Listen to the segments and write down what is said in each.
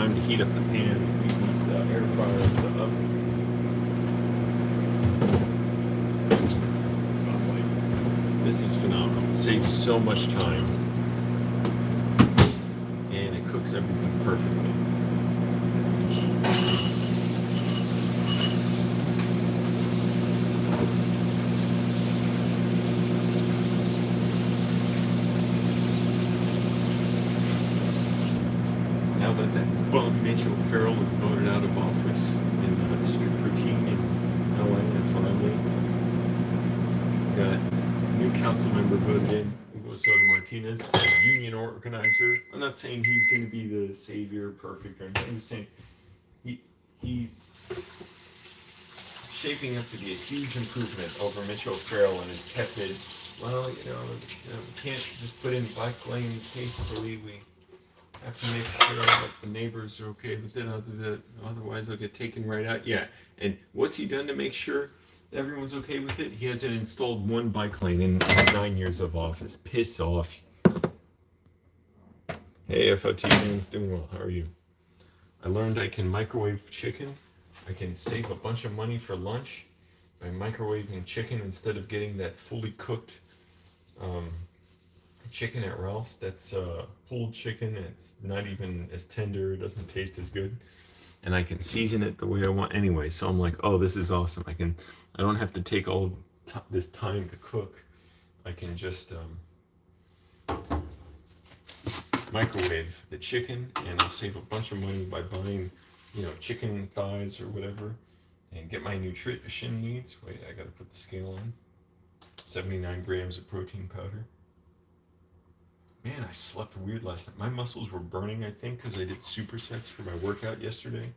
time to heat up the pan, heat the air fryer, the oven. So I'm like, this is phenomenal. Saves so much time, and it cooks everything perfectly. Now that bum Mitch O'Farrell is voted out of office in District 13 in LA, that's where I live. Got new council member voted in, Hugo Soto Martinez, a union organizer. I'm not saying he's going to be the savior, perfect, or anything. I'm just saying he's shaping up to be a huge improvement over Mitch O'Farrell and his tepid. Well, we can't just put in bike lanes hastily. We have to make sure that the neighbors are okay with it, otherwise they'll get taken right out. Yeah, and what's he done to make sure everyone's okay with it? He hasn't installed one bike lane in 9 years of office. Piss off. Hey, FOT fans, doing well. How are you? I learned I can microwave chicken. I can save a bunch of money for lunch by microwaving chicken instead of getting that fully cooked chicken at Ralph's. That's pulled chicken. It's not even as tender. It doesn't taste as good, and I can season it the way I want anyway. So I'm like, oh, this is awesome. I don't have to take all this time to cook. I can just microwave the chicken, and I'll save a bunch of money by buying, chicken thighs or whatever, and get my nutrition needs. Wait, I gotta put the scale on. 79 grams of protein powder. Man, I slept weird last night. My muscles were burning, I think, because I did supersets for my workout yesterday.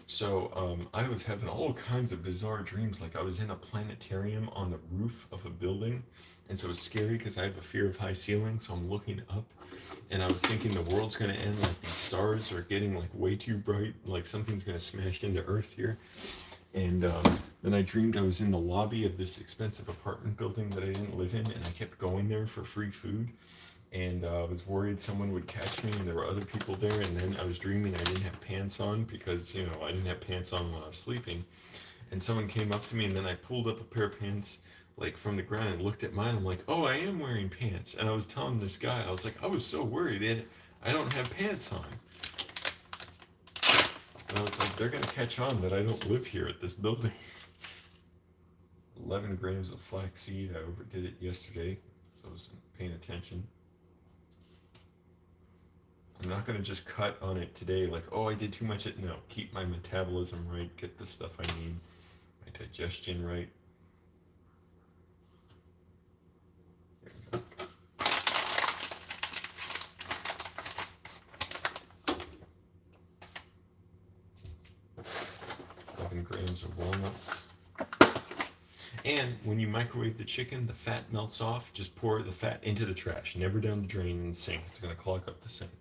So I was having all kinds of bizarre dreams. Like I was in a planetarium on the roof of a building. And so it's scary because I have a fear of high ceilings. So I'm looking up and I was thinking the world's going to end. Like these stars are getting like way too bright. Like something's going to smash into Earth here. And then I dreamed I was in the lobby of this expensive apartment building that I didn't live in. And I kept going there for free food. And I was worried someone would catch me, and there were other people there. And then I was dreaming I didn't have pants on because, I didn't have pants on when I was sleeping. And someone came up to me, and then I pulled up a pair of pants, like, from the ground and looked at mine. I'm like, oh, I am wearing pants. And I was telling this guy, I was like, I was so worried I don't have pants on. And I was like, they're going to catch on that I don't live here at this building. 11 grams of flaxseed. I overdid it yesterday, so I wasn't paying attention. I'm not going to just cut on it today like, oh, I did too much. No, keep my metabolism right, get the stuff I need, my digestion right. There we go. 11 grams of walnuts. And when you microwave the chicken, the fat melts off. Just pour the fat into the trash, never down the drain in the sink. It's going to clog up the sink.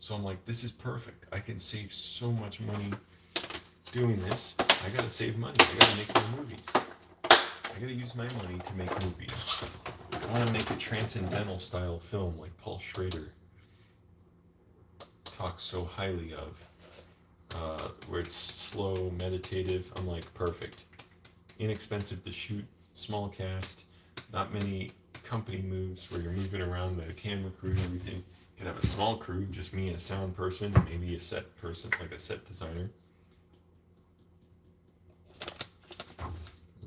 So I'm like, this is perfect. I can save so much money doing this. I gotta save money. I gotta make more movies. I gotta use my money to make movies. I want to make a transcendental style film like Paul Schrader talks so highly of, where it's slow, meditative. I'm like, perfect. Inexpensive to shoot, small cast, not many company moves where you're moving around the camera crew and everything. You can have a small crew, just me and a sound person, and maybe a set person, like a set designer.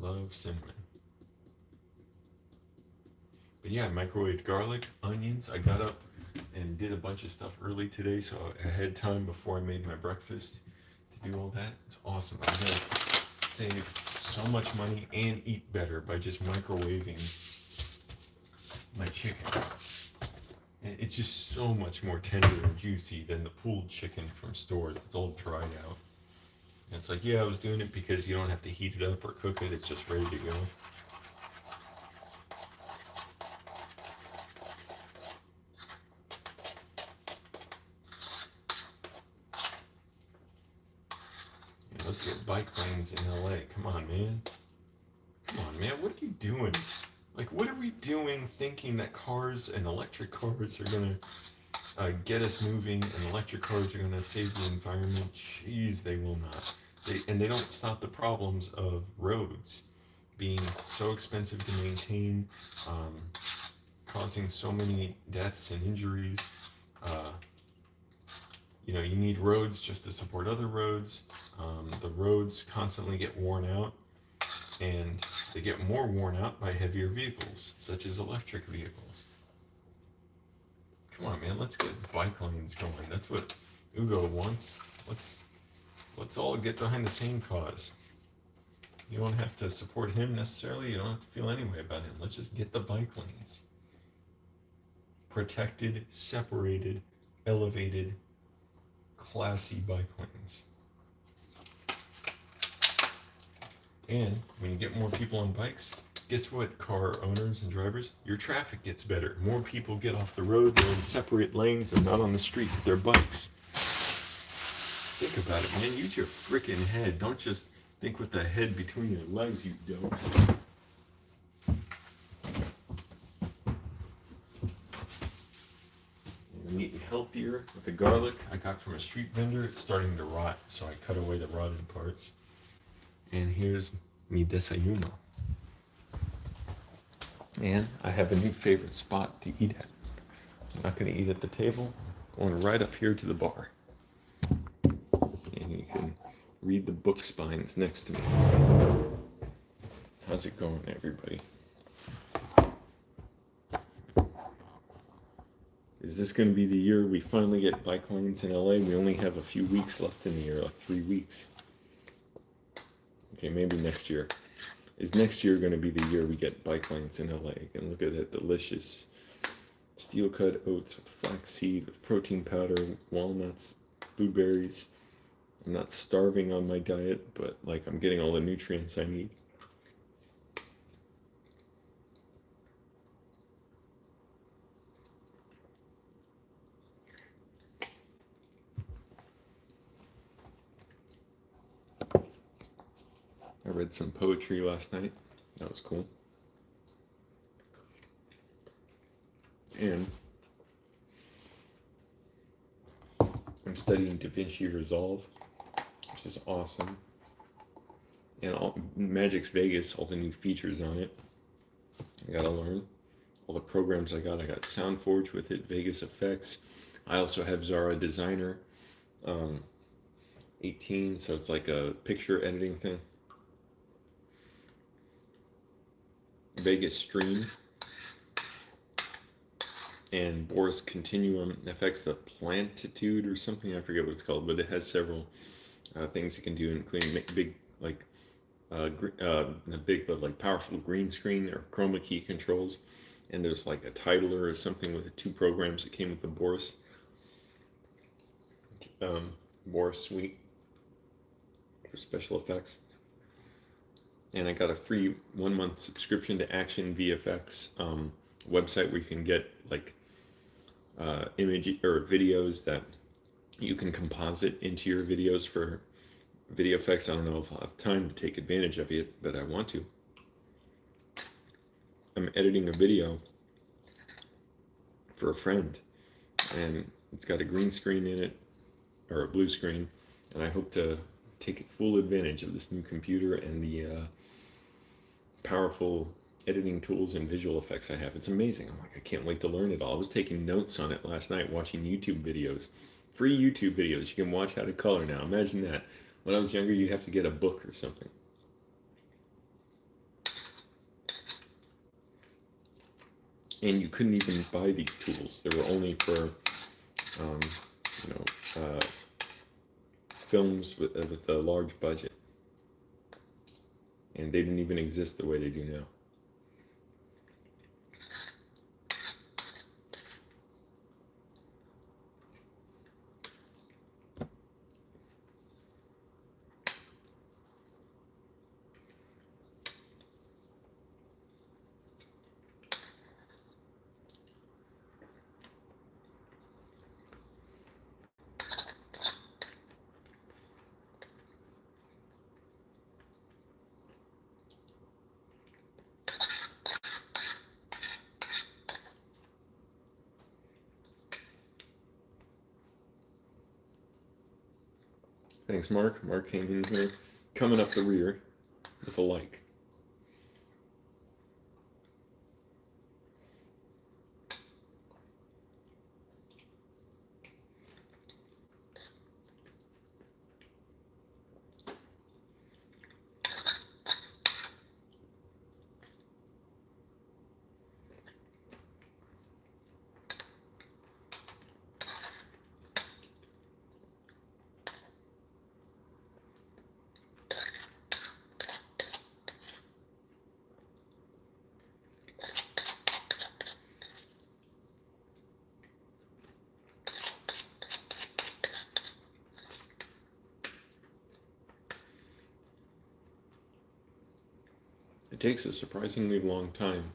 Love cinnamon. But yeah, I microwaved garlic, onions. I got up and did a bunch of stuff early today, so I had time before I made my breakfast to do all that. It's awesome. I'm gonna save so much money and eat better by just microwaving my chicken. And it's just so much more tender and juicy than the pulled chicken from stores that's all dried out. And it's like, yeah, I was doing it because you don't have to heat it up or cook it. It's just ready to go. Yeah, let's get bike lanes in LA. Come on, man. Come on, man. What are you doing? Like, what are we doing thinking that cars and electric cars are going to get us moving, and electric cars are going to save the environment. Jeez, they will not. And they don't stop the problems of roads being so expensive to maintain, um, causing so many deaths and injuries. Uh, you need roads just to support other roads. The roads constantly get worn out, and they get more worn out by heavier vehicles, such as electric vehicles. Come on, man, let's get bike lanes going. That's what Ugo wants. Let's all get behind the same cause. You don't have to support him necessarily. You don't have to feel any way about him. Let's just get the bike lanes. Protected, separated, elevated, classy bike lanes. And when you get more people on bikes, guess what, car owners and drivers? Your traffic gets better. More people get off the road. They're in separate lanes and not on the street with their bikes. Think about it, man. Use your freaking head. Don't just think with the head between your legs, you dope. I'm eating healthier with the garlic I got from a street vendor. It's starting to rot, so I cut away the rotted parts. And here's mi desayuno. And I have a new favorite spot to eat at. I'm not going to eat at the table. I'm going right up here to the bar. And you can read the book spines next to me. How's it going, everybody? Is this going to be the year we finally get bike lanes in LA? We only have a few weeks left in the year, like 3 weeks. Okay, maybe next year. Is next year going to be the year we get bike lanes in LA? And look at that delicious steel-cut oats with flaxseed, with protein powder, walnuts, blueberries. I'm not starving on my diet, but like I'm getting all the nutrients I need. I read some poetry last night. That was cool. And I'm studying DaVinci Resolve, which is awesome. And Magix Vegas, all the new features on it. I gotta learn. All the programs I got SoundForge with it, Vegas Effects. I also have Zara Designer 18, so it's like a picture editing thing. Vegas Stream and Boris Continuum FX, the Plantitude or something, I forget what it's called, but it has several things you can do, including big, like big but like powerful green screen or chroma key controls. And there's like a titler or something with the 2 programs that came with the Boris suite for special effects. And I got a free 1-month subscription to Action VFX website where you can get like image or videos that you can composite into your videos for video effects. I don't know if I'll have time to take advantage of it, but I want to. I'm editing a video for a friend, and it's got a green screen in it, or a blue screen, and I hope to take full advantage of this new computer and the powerful editing tools and visual effects I have. It's amazing. I'm like, I can't wait to learn it all. I was taking notes on it last night, watching YouTube videos, free YouTube videos. You can watch how to color now. Imagine that. When I was younger, you'd have to get a book or something. And you couldn't even buy these tools. They were only for, films with a large budget. And they didn't even exist the way they do now. Thanks, Mark. Mark came in here, coming up the rear with a like. It takes a surprisingly long time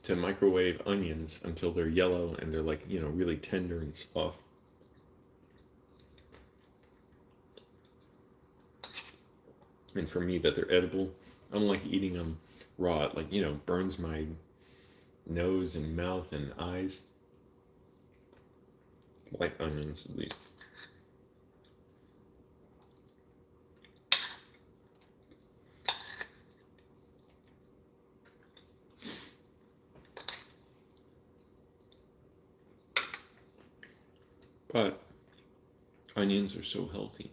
to microwave onions until they're yellow and they're like, really tender and soft. And for me, that they're edible. I don't like eating them raw. It like, burns my nose and mouth and eyes. White onions, at least. But onions are so healthy.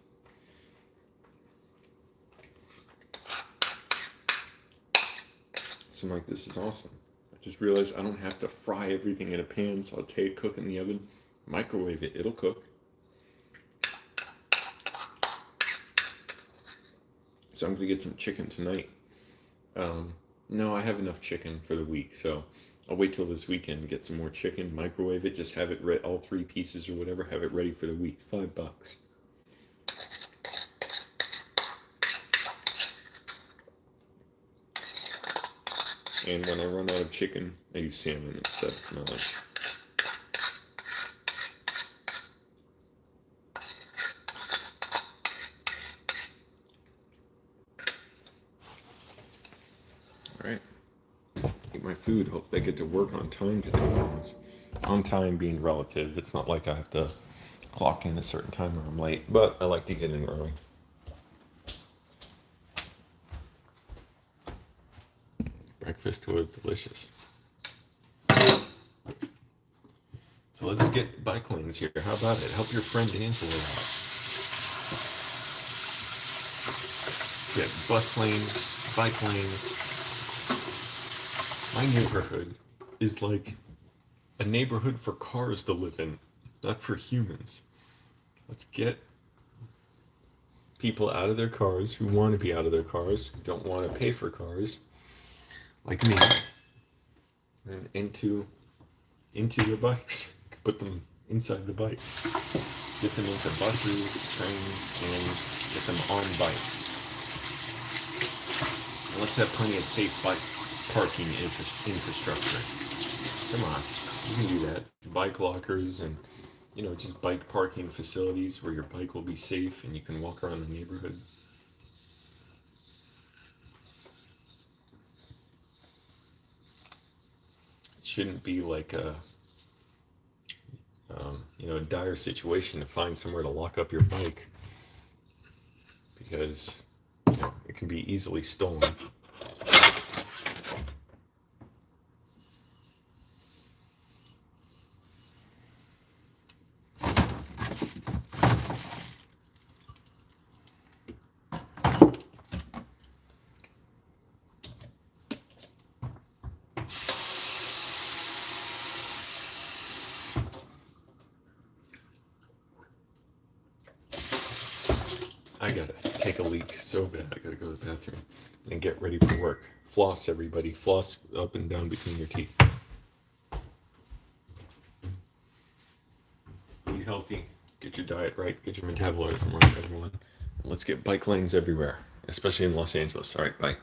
So I'm like, this is awesome. I just realized I don't have to fry everything in a pan, saute it, cook in the oven, microwave it, it'll cook. So I'm gonna get some chicken tonight. No, I have enough chicken for the week, so I'll wait till this weekend, get some more chicken, microwave it, just have it all 3 pieces or whatever, have it ready for the week. $5. And when I run out of chicken, I use salmon instead for my lunch. Alright. Eat my food. Hope they get to work on time today, friends. On time being relative. It's not like I have to clock in a certain time or I'm late, but I like to get in early. Breakfast was delicious. So let's get bike lanes here. How about it? Help your friend Angelo out. Get bus lanes, bike lanes. My neighborhood is like a neighborhood for cars to live in, not for humans. Let's get people out of their cars who want to be out of their cars, who don't want to pay for cars, like me, and into their bikes. Put them inside the bike. Get them into buses, trains, and get them on bikes. And let's have plenty of safe bike parking infrastructure. Come on, you can do that. Bike lockers and, just bike parking facilities where your bike will be safe and you can walk around the neighborhood. It shouldn't be like a dire situation to find somewhere to lock up your bike because, it can be easily stolen. I gotta take a leak so bad. I gotta go to the bathroom and get ready for work. Floss, everybody. Floss up and down between your teeth. Eat healthy. Get your diet right. Get your metabolism right, everyone. And let's get bike lanes everywhere, especially in Los Angeles. All right, bye.